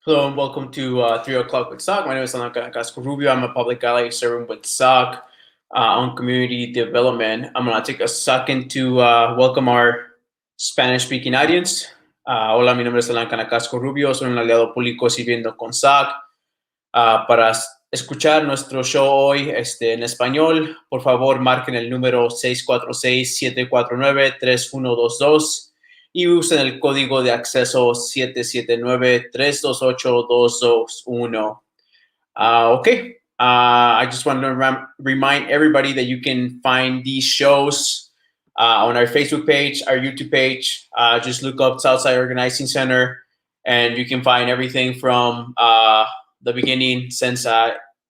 Hello and welcome to 3 o'clock with SOC. My name is Alan Casco Rubio. I'm a public ally serving with SOC on community development. I'm going to take a second to welcome our Spanish-speaking audience. Hola, mi nombre es Alan Casco Rubio. Soy un aliado público sirviendo con SOC. Para escuchar nuestro show hoy en español, por favor, marquen el número 646-749-3122. Y usen el código de acceso 779-328-221. Okay. I just want to remind everybody that you can find these shows on our Facebook page, our YouTube page. Just look up Southside Organizing Center, and you can find everything from the beginning since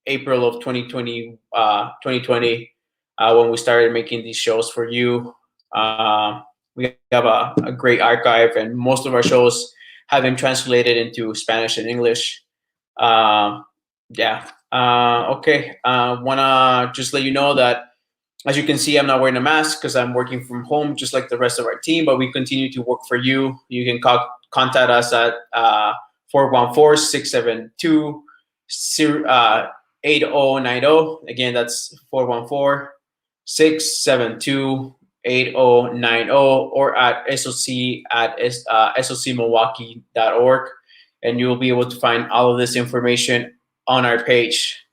April of 2020, when we started making these shows for you. We have a great archive, and most of our shows have been translated into Spanish and English. Okay. Want to just let you know that, as you can see, I'm not wearing a mask because I'm working from home just like the rest of our team, but we continue to work for you. You can contact us at 414-672-8090. Again, that's 414-672-8090, or at SOC at socmilwaukee.org, and you will be able to find all of this information on our page,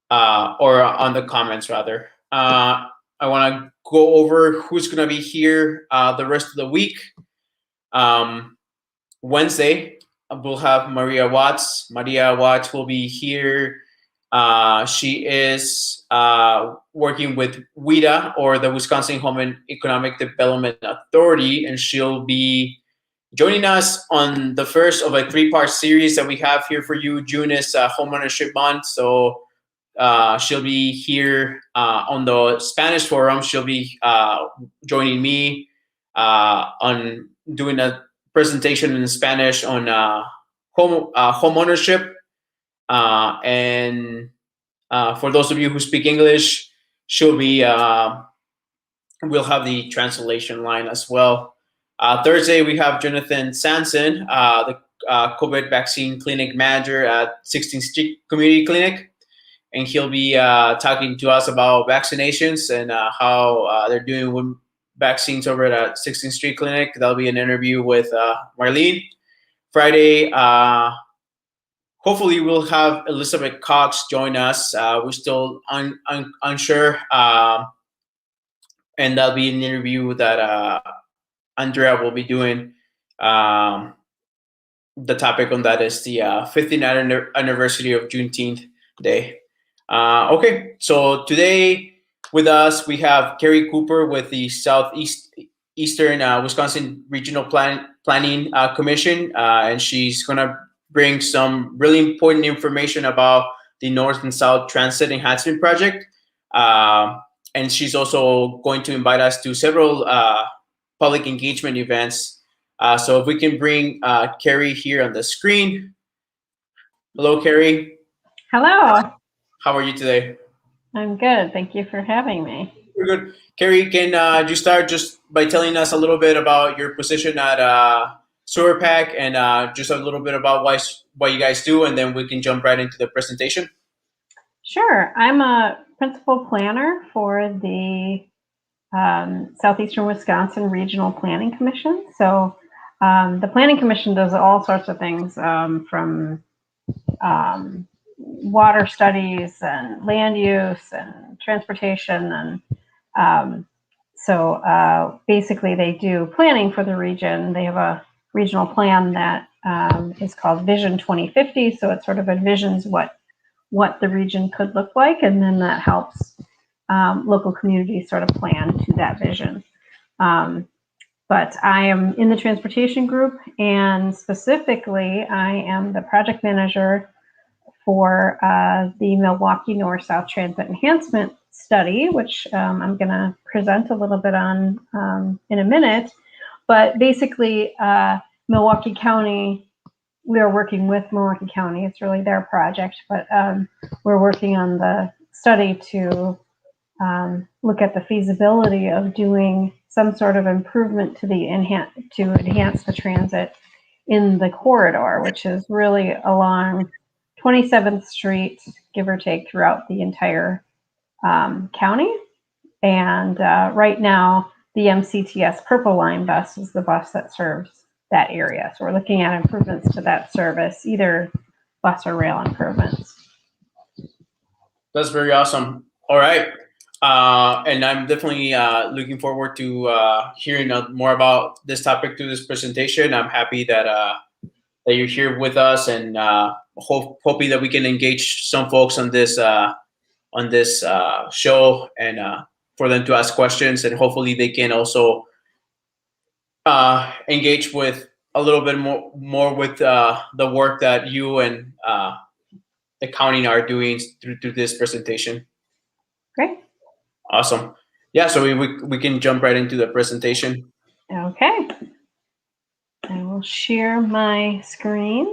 or on the comments rather. I want to go over who's going to be here the rest of the week. Wednesday, we'll have Maria Watts. Maria Watts will be here. She is working with WIDA, or the Wisconsin Home and Economic Development Authority, and she'll be joining us on the first of a 3-part series that we have here for you. June is homeownership month, so she'll be here on the Spanish forum. She'll be joining me on doing a presentation in Spanish on homeownership. And for those of you who speak English, she'll be, we'll have the translation line as well. Thursday, we have Jonathan Sanson, the COVID vaccine clinic manager at 16th Street Community Clinic. And he'll be talking to us about vaccinations and how they're doing with vaccines over at 16th Street Clinic. That'll be an interview with Marlene. Friday, hopefully we'll have Elizabeth Cox join us. We're still unsure. And that'll be an interview that Andrea will be doing. The topic on that is the 50th anniversary of Juneteenth Day. Okay, so today with us, we have Carrie Cooper with the Southeastern Wisconsin Regional Planning Commission, and she's going to bring some really important information about the North and South Transit Enhancement Project. And she's also going to invite us to several public engagement events. So if we can bring Carrie here on the screen. Hello, Carrie. Hello. How are you today? I'm good. Thank you for having me. We're good. Carrie, can you start just by telling us a little bit about your position at SORPAC, and just a little bit about what you guys do, and then we can jump right into the presentation? Sure. I'm a principal planner for the Southeastern Wisconsin Regional Planning Commission. So the Planning Commission does all sorts of things, from water studies and land use and transportation. And so basically they do planning for the region. They have a regional plan that is called Vision 2050. So it sort of envisions what the region could look like, and then that helps local communities sort of plan to that vision. But I am in the transportation group, and specifically I am the project manager for the Milwaukee North-South Transit Enhancement study, which I'm going to present a little bit on in a minute. But basically, Milwaukee County, we are working with Milwaukee County. It's really their project, but we're working on the study to look at the feasibility of doing some sort of improvement to enhance the transit in the corridor, which is really along 27th Street, give or take, throughout the entire county. And right now, the MCTS Purple Line bus is the bus that serves that area. So we're looking at improvements to that service, either bus or rail improvements. That's very awesome. All right. And I'm definitely looking forward to hearing more about this topic through this presentation. I'm happy that that you're here with us, and hoping that we can engage some folks on this show, and for them to ask questions, and hopefully they can also engage with a little bit more with the work that you and the county are doing through this presentation. Great. Awesome. Yeah, so we can jump right into the presentation. Okay. I will share my screen.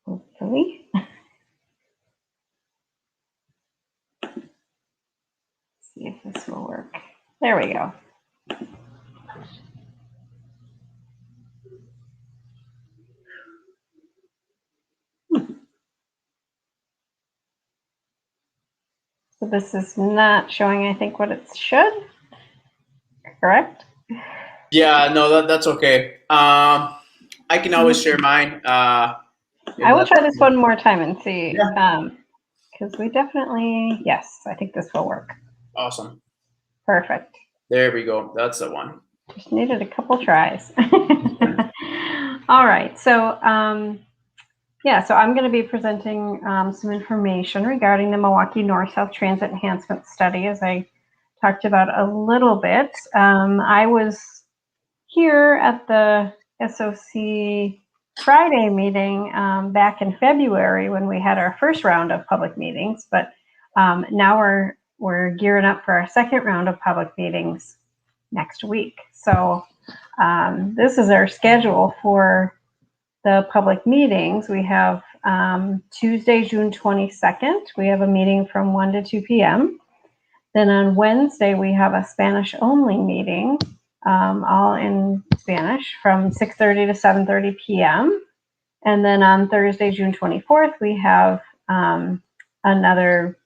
Hopefully. See if this will work. There we go. So this is not showing, I think, what it should. Correct? Yeah, no, that's okay. I can always share mine. I will try this one more time and see. Yeah. Because we definitely, yes, I think this will work. Awesome. Perfect. There we go. That's the one. Just needed a couple tries. All right. So, yeah, so I'm going to be presenting some information regarding the Milwaukee North-South Transit Enhancement Study, as I talked about a little bit. I was here at the SOC Friday meeting back in February when we had our first round of public meetings, but now we're gearing up for our second round of public meetings next week. So this is our schedule for the public meetings. We have Tuesday, June 22nd, we have a meeting from 1 to 2 p.m. Then on Wednesday, we have a Spanish-only meeting, all in Spanish, from 6:30 to 7:30 p.m. And then on Thursday, June 24th, we have another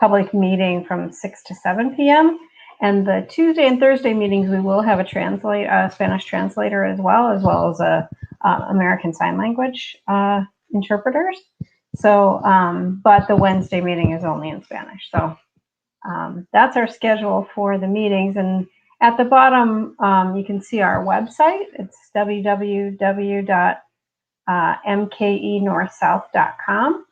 public meeting from 6 to 7 p.m. And the Tuesday and Thursday meetings, we will have a Spanish translator as well as a American Sign Language interpreters. So, but the Wednesday meeting is only in Spanish. So that's our schedule for the meetings. And at the bottom, you can see our website. It's www.mkenorthsouth.com.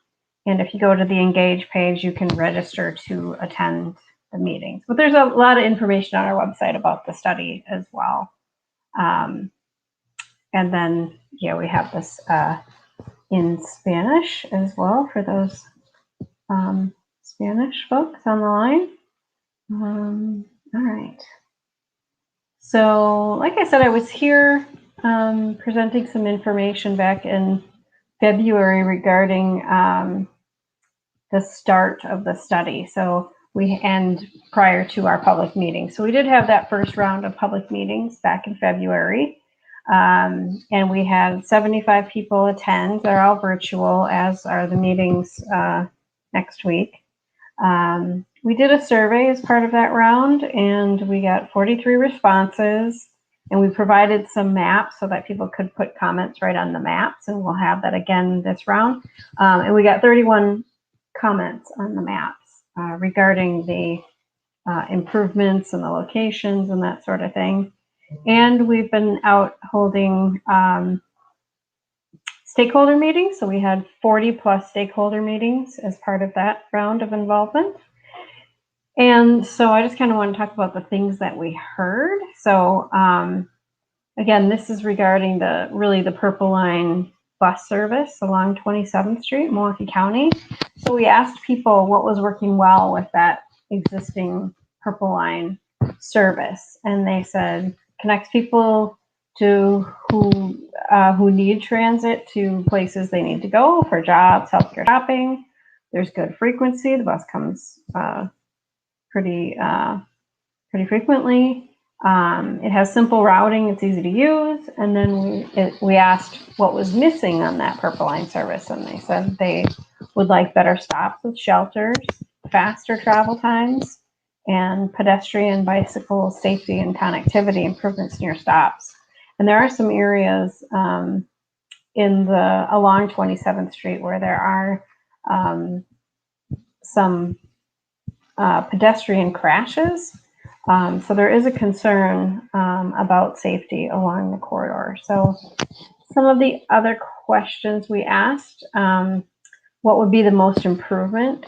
And if you go to the Engage page, you can register to attend the meetings. But there's a lot of information on our website about the study as well. And then, yeah, we have this in Spanish as well for those Spanish folks on the line. All right. So, like I said, I was here presenting some information back in February regarding the start of the study. So prior to our public meeting. So we did have that first round of public meetings back in February. And we had 75 people attend. They're all virtual, as are the meetings next week. We did a survey as part of that round, and we got 43 responses. And we provided some maps so that people could put comments right on the maps, and we'll have that again this round. And we got 31 comments on the maps regarding the improvements and the locations and that sort of thing. And we've been out holding stakeholder meetings. So we had 40 plus stakeholder meetings as part of that round of involvement. And so I just kind of want to talk about the things that we heard. So again, this is regarding the Purple Line bus service along 27th Street, Milwaukee County. So we asked people what was working well with that existing Purple Line service. And they said, connects people to who need transit to places they need to go for jobs, healthcare, shopping. There's good frequency. The bus comes pretty frequently. It has simple routing, it's easy to use. And then we asked what was missing on that Purple Line service, and they said they would like better stops with shelters, faster travel times, and pedestrian bicycle safety and connectivity improvements near stops. And there are some areas along 27th Street where there are some pedestrian crashes. So there is a concern about safety along the corridor. So some of the other questions we asked, what would be the most important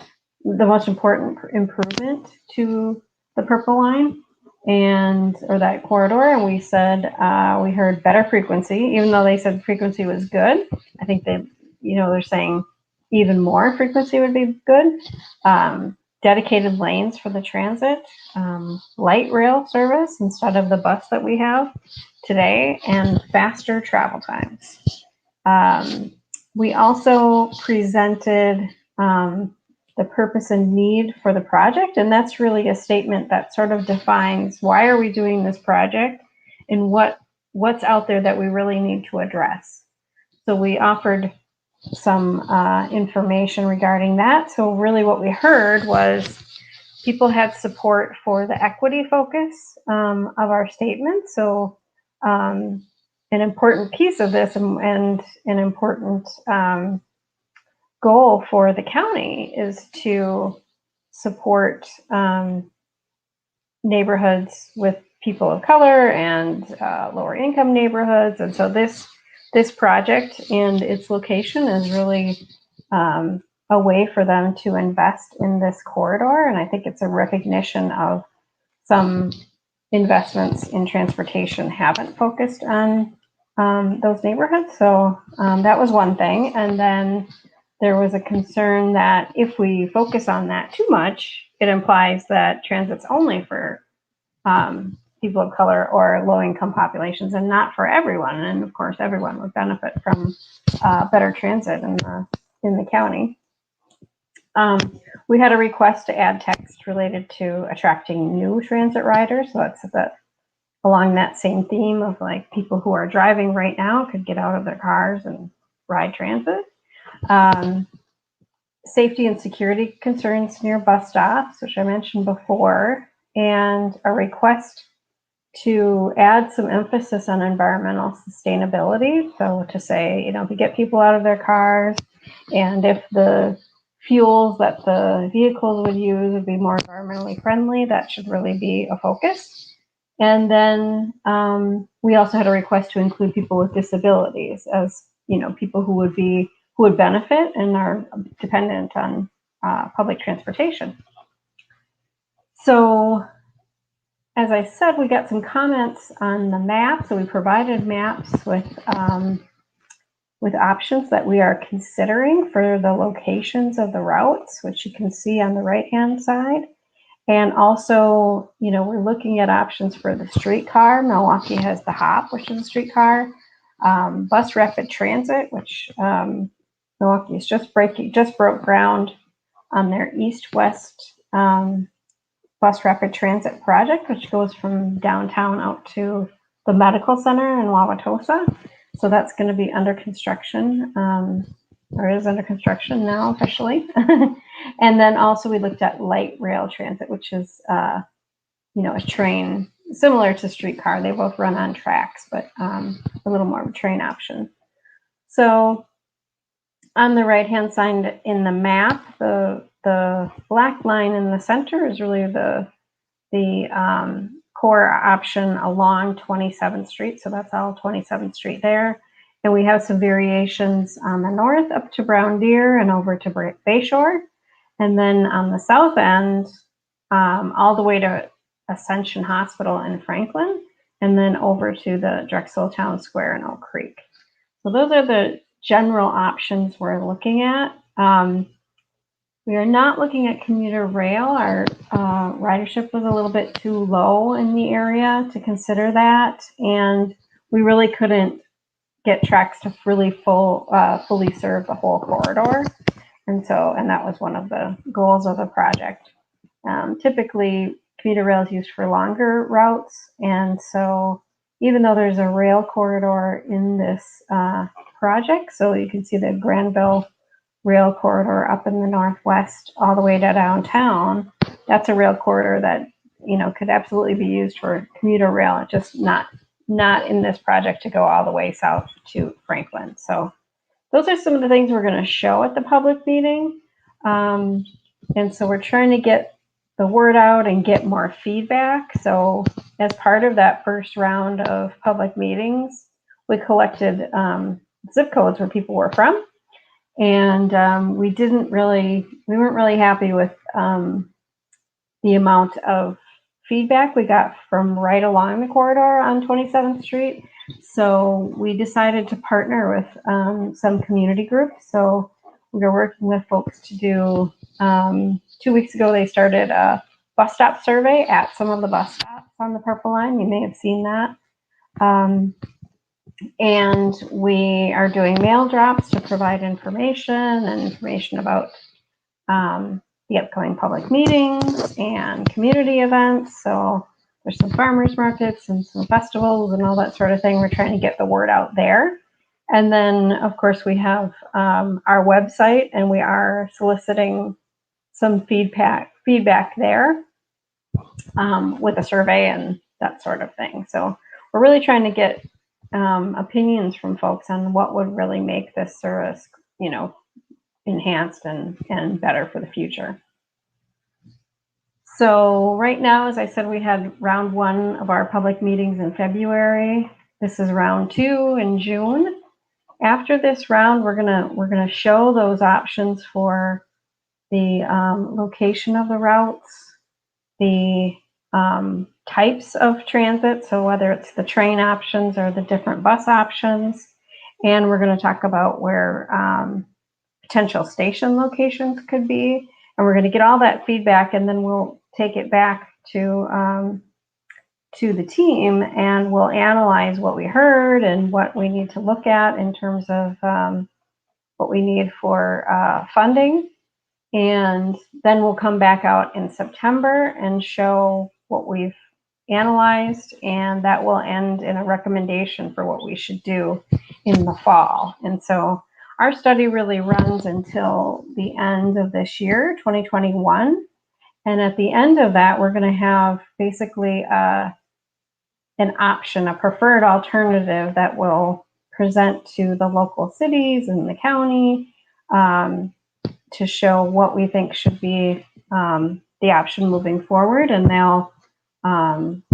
improvement to the Purple Line or that corridor? And we said, we heard better frequency, even though they said frequency was good. I think they're saying even more frequency would be good. Dedicated lanes for the transit, light rail service instead of the bus that we have today, and faster travel times. We also presented the purpose and need for the project, and that's really a statement that sort of defines why are we doing this project and what's out there that we really need to address. So we offered some information regarding that. So really what we heard was people had support for the equity focus of our statement. So an important piece of this and an important goal for the county is to support neighborhoods with people of color and lower income neighborhoods. And so this project and its location is really a way for them to invest in this corridor. And I think it's a recognition of some investments in transportation haven't focused on those neighborhoods. So that was one thing. And then there was a concern that if we focus on that too much, it implies that transit's only for people of color or low-income populations and not for everyone. And of course, everyone would benefit from better transit in the county. We had a request to add text related to attracting new transit riders. So that's along that same theme of like people who are driving right now could get out of their cars and ride transit. Safety and security concerns near bus stops, which I mentioned before, and a request to add some emphasis on environmental sustainability. So to say, if you get people out of their cars and if the fuels that the vehicles would use would be more environmentally friendly, that should really be a focus. And then we also had a request to include people with disabilities as, people who would benefit and are dependent on public transportation. So as I said, we got some comments on the map. So we provided maps with options that we are considering for the locations of the routes, which you can see on the right-hand side. And also, we're looking at options for the streetcar. Milwaukee has the HOP, which is a streetcar. Bus rapid transit, which Milwaukee is just broke ground on their east-west bus rapid transit project, which goes from downtown out to the medical center in Wauwatosa. So that's going to be under construction, or is under construction now officially. And then also we looked at light rail transit, which is, a train similar to streetcar. They both run on tracks, but a little more of a train option. So on the right-hand side in the map, the black line in the center is really the core option along 27th Street. So that's all 27th Street there. And we have some variations on the north up to Brown Deer and over to Bayshore. And then on the south end, all the way to Ascension Hospital in Franklin, and then over to the Drexel Town Square in Oak Creek. So those are the general options we're looking at. We are not looking at commuter rail. Our ridership was a little bit too low in the area to consider that, and we really couldn't get tracks to really fully serve the whole corridor. And that was one of the goals of the project. Typically, commuter rail is used for longer routes, and so even though there's a rail corridor in this project, so you can see the Granville rail corridor up in the northwest all the way to downtown, that's a rail corridor that, you know, could absolutely be used for commuter rail, just not in this project to go all the way south to Franklin. So those are some of the things we're going to show at the public meeting. And so we're trying to get the word out and get more feedback. So as part of that first round of public meetings, we collected zip codes where people were from. And we weren't really happy with the amount of feedback we got from right along the corridor on 27th Street. So we decided to partner with some community groups. So we were working with folks to do, 2 weeks ago, they started a bus stop survey at some of the bus stops on the Purple Line. You may have seen that. And we are doing mail drops to provide information about the upcoming public meetings and community events. So there's some farmers markets and some festivals and all that sort of thing. We're trying to get the word out there. And then, of course, we have our website, and we are soliciting some feedback there with a survey and that sort of thing. So we're really trying to get opinions from folks on what would really make this service, you know, enhanced and better for the future. So right now, as I said, we had round 1 of our public meetings in February. This is round 2 in June. After this round, we're gonna show those options for the location of the routes, the types of transit, so whether it's the train options or the different bus options, and we're going to talk about where potential station locations could be, and we're going to get all that feedback, and then we'll take it back to the team, and we'll analyze what we heard and what we need to look at in terms of what we need for funding. And then we'll come back out in September and show what we've analyzed, and that will end in a recommendation for what we should do in the fall. And so our study really runs until the end of this year, 2021. And at the end of that, we're going to have basically an option, a preferred alternative that will present to the local cities and the county to show what we think should be the option moving forward. And they'll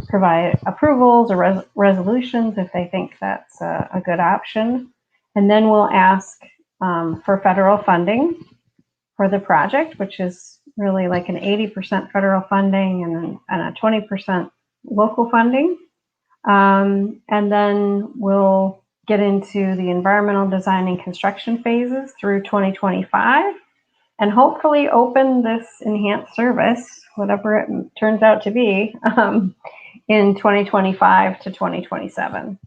provide approvals or resolutions if they think that's a good option. And then we'll ask for federal funding for the project, which is really like an 80% federal funding and a 20% local funding. And then we'll get into the environmental design and construction phases through 2025, and hopefully open this enhanced service, whatever it turns out to be, in 2025 to 2027.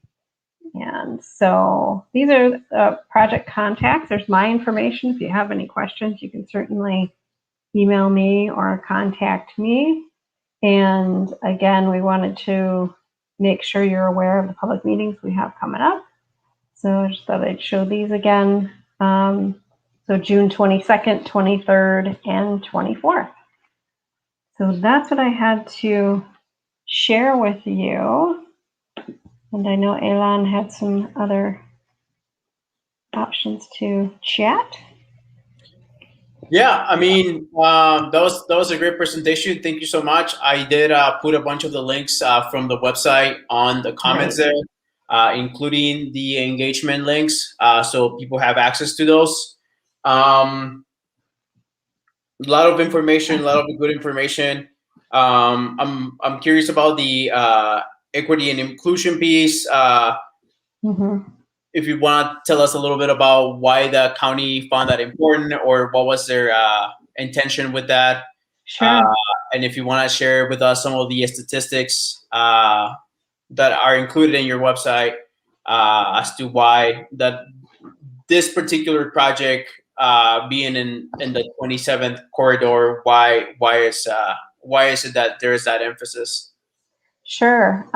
And so these are the project contacts. There's my information. If you have any questions, you can certainly email me or contact me. And again, we wanted to make sure you're aware of the public meetings we have coming up. So I just thought I'd show these again. So June 22nd, 23rd, and 24th. So that's what I had to share with you. And I know Elan had some other options to chat. Yeah, I mean, that was a great presentation. Thank you so much. I did put a bunch of the links from the website on the comments there, including the engagement links, so people have access to those. A lot of information, a lot of good information. I'm curious about the equity and inclusion piece. If you want to tell us a little bit about why the county found that important, or what was their intention with that. Sure. And if you want to share with us some of the statistics that are included in your website as to why that this particular project being in the 27th corridor, why is it that there is that emphasis? Sure.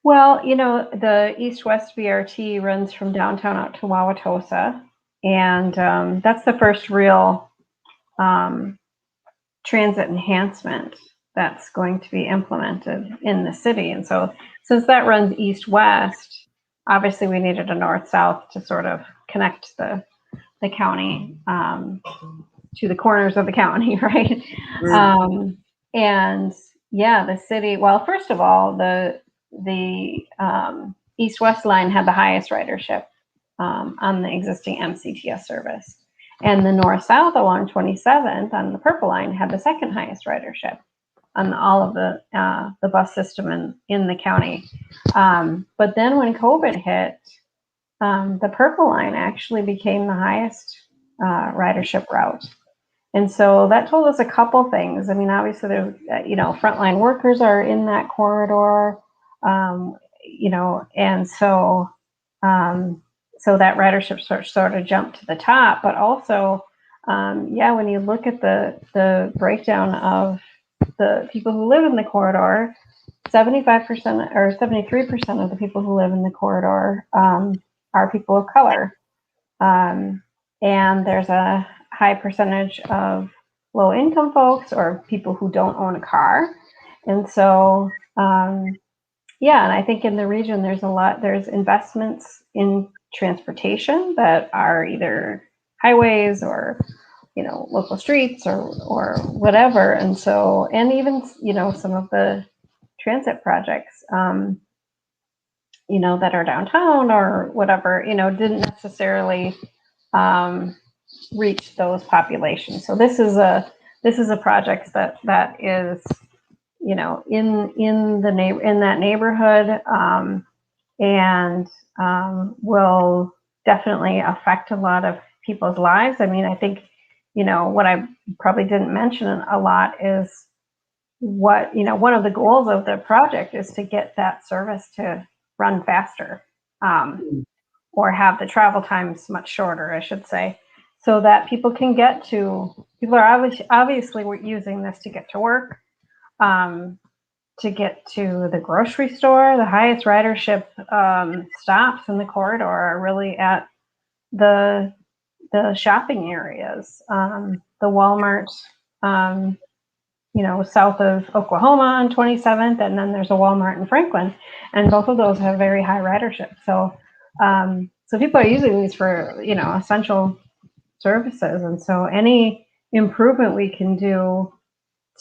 Well, the East-West BRT runs from downtown out to Wauwatosa, and that's the first real transit enhancement that's going to be implemented in the city. And so since that runs east-west, obviously we needed a north-south to sort of connect the county to the corners of the county, right? And yeah, the city, well, first of all, the east-west line had the highest ridership on the existing MCTS service. And the north-south along 27th on the purple line had the second highest ridership on all of the bus system in the county. But then when COVID hit, the purple line actually became the highest ridership route. And so that told us a couple things. I mean, obviously, there, frontline workers are in that corridor, and so so that ridership sort of jumped to the top. But also, when you look at the breakdown of the people who live in the corridor, 75% or 73% of the people who live in the corridor are people of color, and there's a high percentage of low-income folks or people who don't own a car. And so, and I think in the region there's investments in transportation that are either highways or local streets or whatever. And so, and even some of the transit projects that are downtown or whatever didn't necessarily reach those populations. So this is a project that is in that neighborhood, and will definitely affect a lot of people's lives. I mean, I think what I probably didn't mention a lot is what one of the goals of the project is to get that service to run faster, or have the travel times much shorter, I should say, so that people are obviously using this to get to work, to get to the grocery store. The highest ridership stops in the corridor are really at the shopping areas, the Walmart, south of Oklahoma on 27th, and then there's a Walmart in Franklin, and both of those have very high ridership. So people are using these for essential services, and so any improvement we can do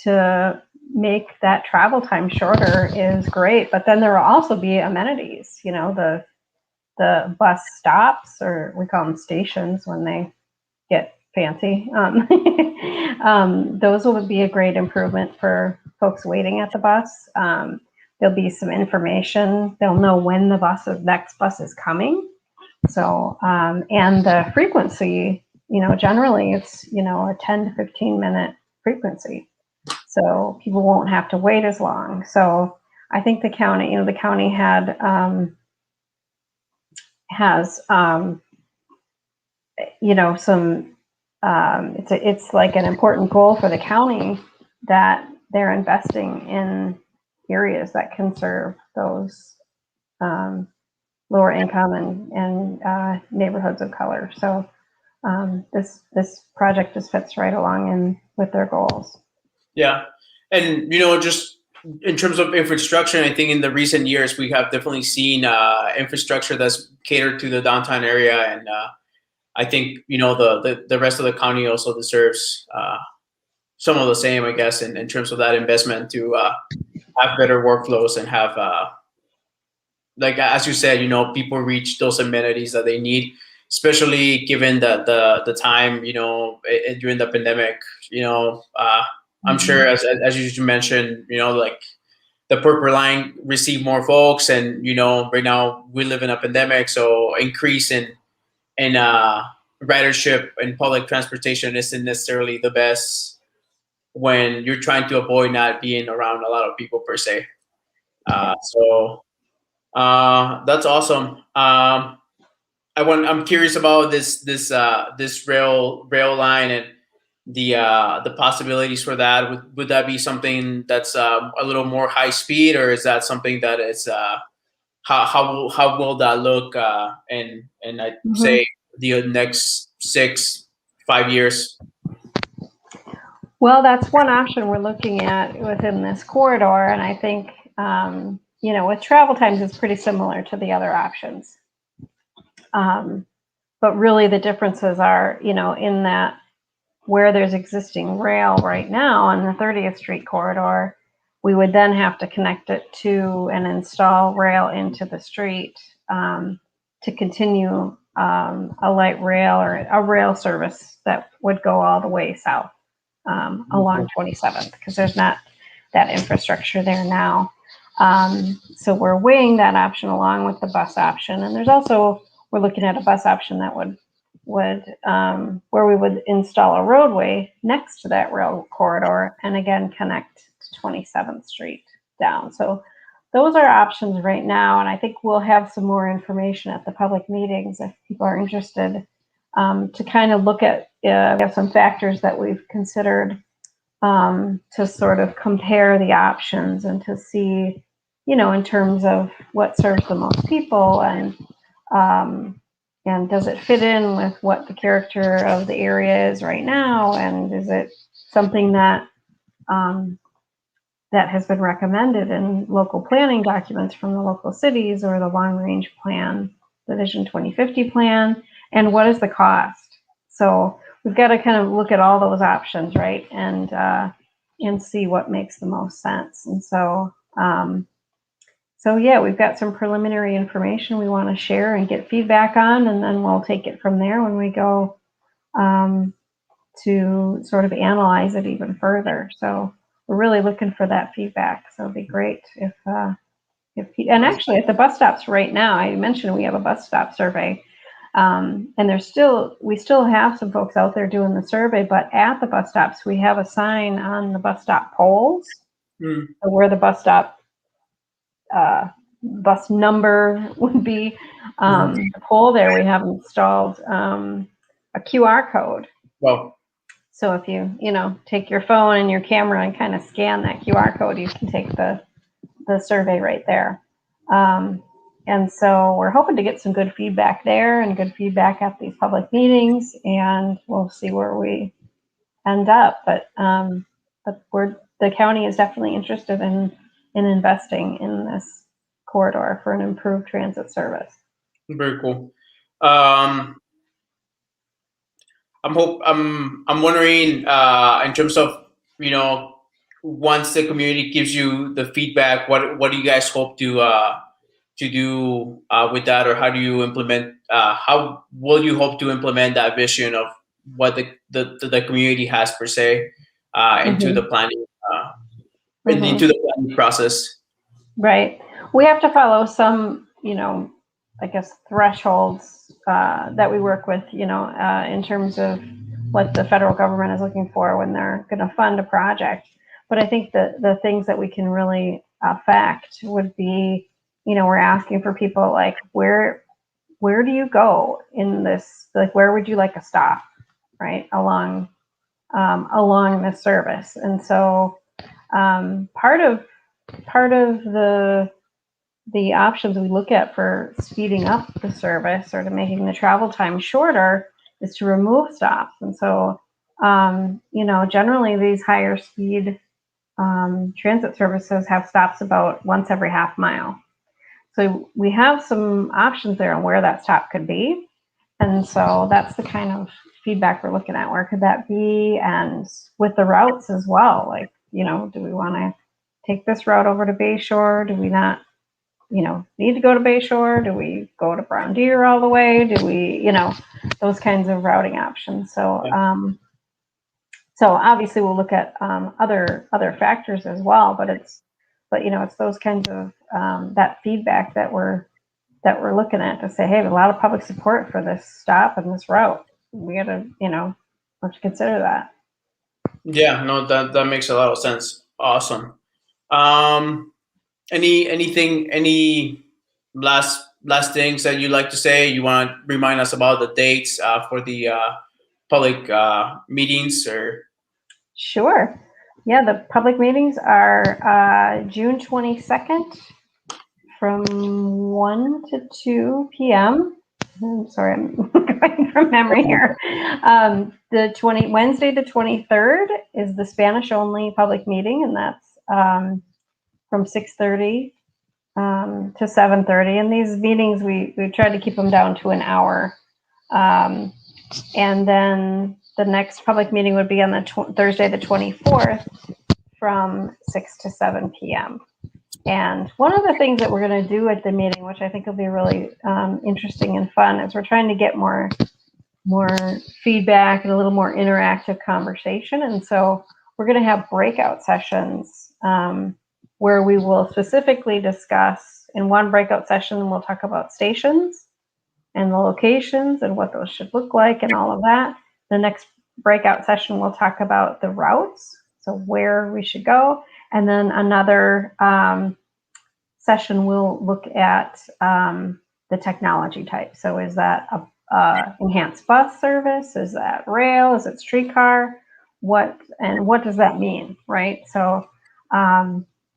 to make that travel time shorter is great. But then there will also be amenities. The bus stops, or we call them stations when they get fancy. Those would be a great improvement for folks waiting at the bus. There'll be some information. They'll know when the next bus is coming. So, and the frequency, generally it's, a 10 to 15 minute frequency. So people won't have to wait as long. So I think the county, has some, it's like an important goal for the county that they're investing in areas that can serve those lower income and neighborhoods of color. So this project just fits right along in with their goals. Yeah, and just in terms of infrastructure, I think in the recent years we have definitely seen infrastructure that's catered to the downtown area, and I think the rest of the county also deserves some of the same, I guess, in terms of that investment to have better workflows and have like as you said, people reach those amenities that they need, especially given the time during the pandemic. I'm sure as you mentioned, like the purple line received more folks, and right now we live in a pandemic, so increase in ridership and public transportation isn't necessarily the best when you're trying to avoid not being around a lot of people per se. So that's awesome. I'm curious about this rail line and the possibilities for that. Would that be something that's a little more high speed, or is that something that is how will that look and I'd Mhm. say the next 5 years? Well, that's one option we're looking at within this corridor, and I think with travel times, it's pretty similar to the other options. But really, the differences are, in that where there's existing rail right now on the 30th Street corridor, we would then have to connect it to and install rail into the street to continue a light rail or a rail service that would go all the way south along 27th, because there's not that infrastructure there now. So we're weighing that option along with the bus option, and we're looking at a bus option that would where we would install a roadway next to that rail corridor and again connect to 27th Street down. So those are options right now, and I think we'll have some more information at the public meetings if people are interested to kind of look at. We have some factors that we've considered to sort of compare the options and to see, in terms of what serves the most people and does it fit in with what the character of the area is right now, and is it something that that has been recommended in local planning documents from the local cities or the long range plan, the Vision 2050 plan, and what is the cost? So we've got to kind of look at all those options, right, and see what makes the most sense. And so yeah, we've got some preliminary information we want to share and get feedback on, and then we'll take it from there when we go to sort of analyze it even further. So we're really looking for that feedback. So it'd be great if and actually at the bus stops right now, I mentioned we have a bus stop survey, and we still have some folks out there doing the survey, but at the bus stops we have a sign on the bus stop poles where the bus stop bus number would be. The pole there, we have installed a QR code. Well, so if you take your phone and your camera and kind of scan that QR code, you can take the survey right there. And so we're hoping to get some good feedback there and good feedback at these public meetings, and we'll see where we end up. But the county is definitely interested in investing in this corridor for an improved transit service. very cool. I'm wondering in terms of once the community gives you the feedback, what do you guys hope to do with that, or how do you implement? How will you hope to implement that vision of what the community has per se into the planning into the planning process? Right. We have to follow some, I guess, thresholds that we work with, in terms of what the federal government is looking for when they're going to fund a project. But I think the things that we can really affect would be, we're asking for people like, where do you go in this? Like, where would you like a stop, right, along this service? And so part of the options we look at for speeding up the service or to making the travel time shorter is to remove stops. And so, generally these higher speed transit services have stops about once every half mile. So we have some options there on where that stop could be. And so that's the kind of feedback we're looking at. Where could that be? And with the routes as well, like, do we want to take this route over to Bayshore? Do we not, need to go to Bayshore? Do we go to Brown Deer all the way? Do we, those kinds of routing options. So, so obviously we'll look at other factors as well, but it's those kinds of that feedback that we're looking at to say, hey, there's a lot of public support for this stop and this route. We got to, have to consider that. Yeah, no, that makes a lot of sense. Awesome. Any last last things that you'd like to say? You want to remind us about the dates for the public meetings, or? Sure. Yeah, the public meetings are June 22nd from 1 to 2 p.m. I'm sorry, I'm going from memory here. Wednesday the 23rd is the Spanish only public meeting, and that's from 6:30 to 7:30. And these meetings, we try to keep them down to an hour. And then the next public meeting would be on the Thursday the 24th from 6 to 7 p.m. And one of the things that we're going to do at the meeting, which I think will be really interesting and fun, is we're trying to get more feedback and a little more interactive conversation. And so we're going to have breakout sessions where we will specifically discuss. In one breakout session, we'll talk about stations and the locations and what those should look like and all of that. The next breakout session, we'll talk about the routes, so where we should go. And then another session will look at the technology type. So is that a enhanced bus service? Is that rail? Is it streetcar? What does that mean, right? So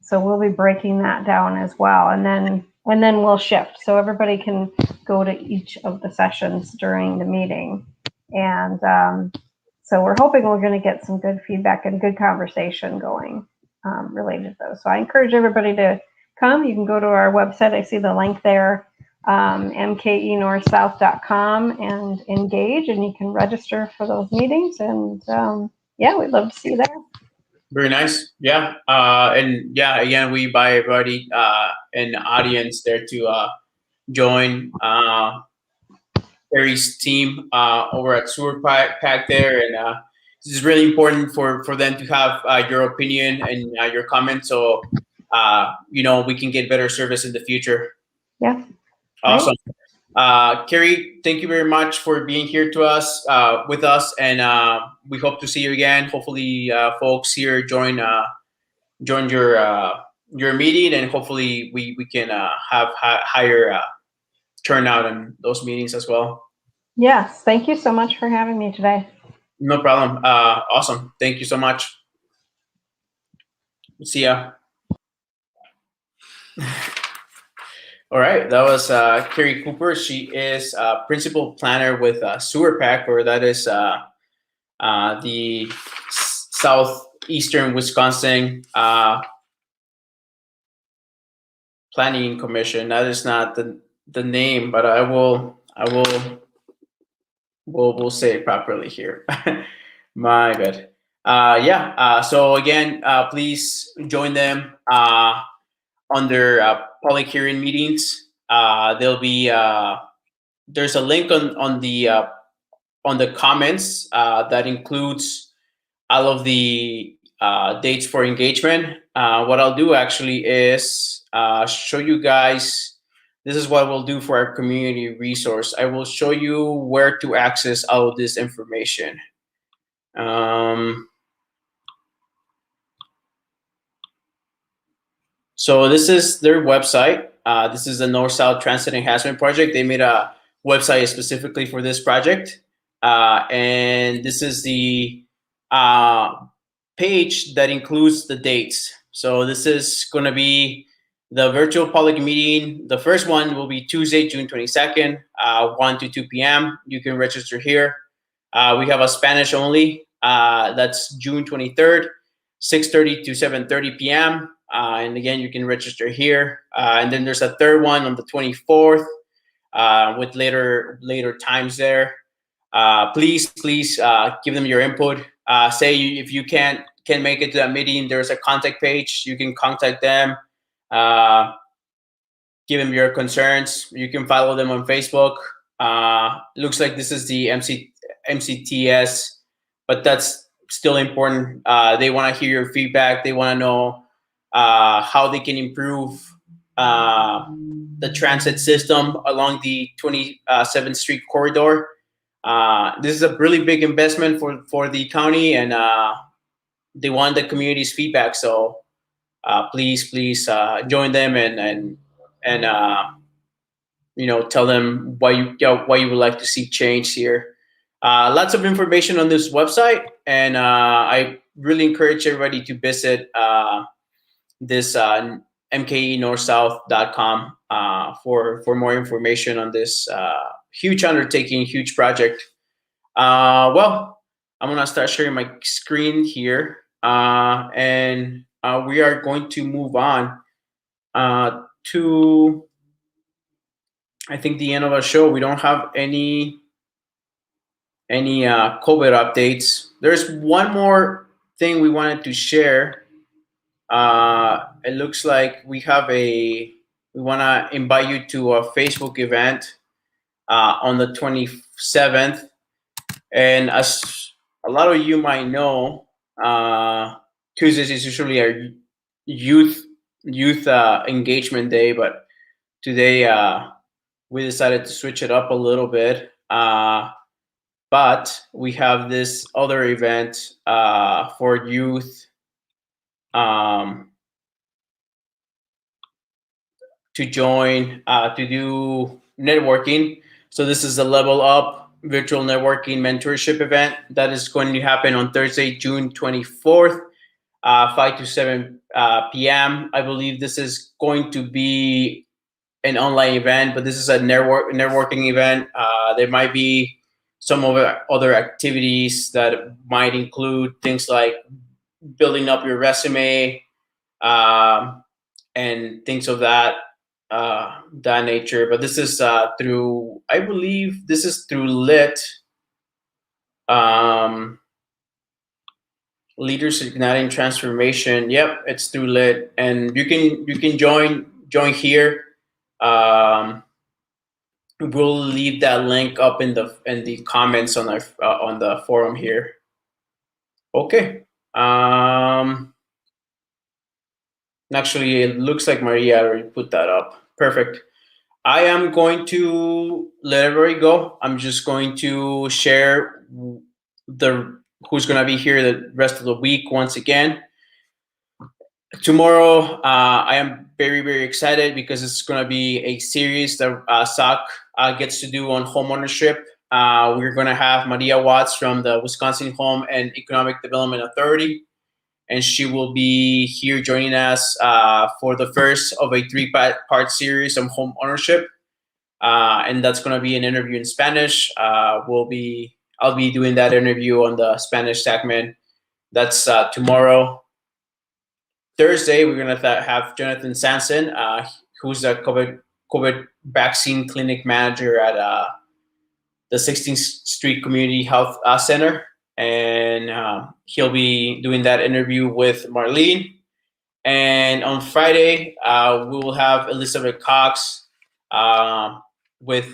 so we'll be breaking that down as well, and then we'll shift so everybody can go to each of the sessions during the meeting. And so we're hoping we're going to get some good feedback and good conversation going related to those. So I encourage everybody to come. You can go to our website. I see the link there, mkenorthsouth.com, and engage, and you can register for those meetings. And yeah, we'd love to see you there. Very nice. Yeah. And yeah, again, we invite everybody in the audience there to join Carrie's team over at Sur-Este there. And this is really important for them to have your opinion and your comments, so we can get better service in the future. Yeah. Awesome. Carrie, thank you very much for being here with us, and we hope to see you again. Hopefully, folks here join your meeting, and hopefully we can have higher turnout in those meetings as well. Yes, thank you so much for having me today. No problem. Awesome. Thank you so much. See ya. All right, that was Carrie Cooper. She is Principal Planner with Sur-Este, or that is the Southeastern Wisconsin Planning Commission. That is not the name, but we'll say it properly here. My bad. So again, please join them on their public hearing meetings. There'll be there's a link on the comments that includes all of the dates for engagement. What I'll do actually is show you guys. This is what we'll do for our community resource. I will show you where to access all of this information. So this is their website. This is the North-South Transit Enhancement project. They made a website specifically for this project. And this is the page that includes the dates. So this is going to be the virtual public meeting. The first one will be Tuesday, June 22nd, 1 to 2 p.m. You can register here. We have a Spanish only. That's June 23rd, 6:30 to 7:30 p.m. And again, you can register here. And then there's a third one on the 24th with later times there. Please give them your input. Say if you can't make it to that meeting, there's a contact page. You can contact them. Give them your concerns. You can follow them on Facebook. Looks like this is the MCTS, but that's still important. They want to hear your feedback. They want to know how they can improve the transit system along the 27th Street corridor. This is a really big investment for the county, and they want the community's feedback. So please join them and tell them why you would like to see change here. Lots of information on this website, and I really encourage everybody to visit this mkenorthsouth.com for more information on this huge undertaking, huge project. Well, I'm gonna start sharing my screen here, and we are going to move on to, I think, the end of our show. We don't have any COVID updates. There's one more thing we wanted to share. It looks like we want to invite you to a Facebook event on the 27th. And as a lot of you might know, Tuesdays is usually our youth engagement day, but today we decided to switch it up a little bit. But we have this other event for youth to join to do networking. So this is a Level Up virtual networking mentorship event that is going to happen on Thursday, June 24th, 5 to 7 p.m. I believe this is going to be an online event, but this is a networking event. There might be some other activities that might include things like building up your resume and things of that nature. But this is through, I believe this is through LIT, Leaders Igniting Transformation. Yep, it's through LIT, and you can join here. We'll leave that link up in the comments on the forum here. Okay. Actually, it looks like Maria already put that up. Perfect. I am going to let everybody go. I'm just going to share who's going to be here the rest of the week once again. Tomorrow, I am very, very excited because it's going to be a series that SOC gets to do on homeownership. We're going to have Maria Watts from the Wisconsin Home and Economic Development Authority, and she will be here joining us for the first of a 3-part series on home ownership, and that's going to be an interview in Spanish. I'll be doing that interview on the Spanish segment. That's tomorrow. Thursday, we're going to have Jonathan Sanson, who's a COVID vaccine clinic manager at the 16th Street Community Health Center. And he'll be doing that interview with Marlene. And on Friday, we will have Elizabeth Cox with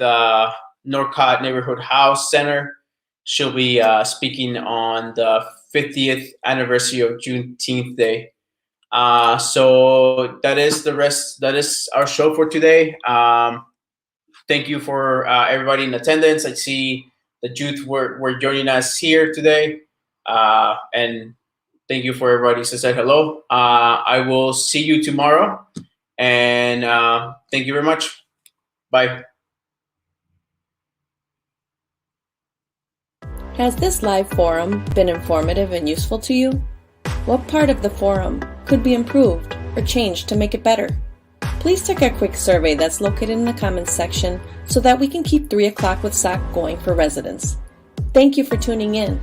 Norcott Neighborhood House Center. She'll be speaking on the 50th anniversary of Juneteenth Day. So that is our show for today. Thank you for everybody in attendance. I see the youth were joining us here today. And thank you for everybody who said hello. I will see you tomorrow. And thank you very much. Bye. Has this live forum been informative and useful to you? What part of the forum could be improved or changed to make it better? Please take a quick survey that's located in the comments section so that we can keep 3 o'clock with SOC going for residents. Thank you for tuning in.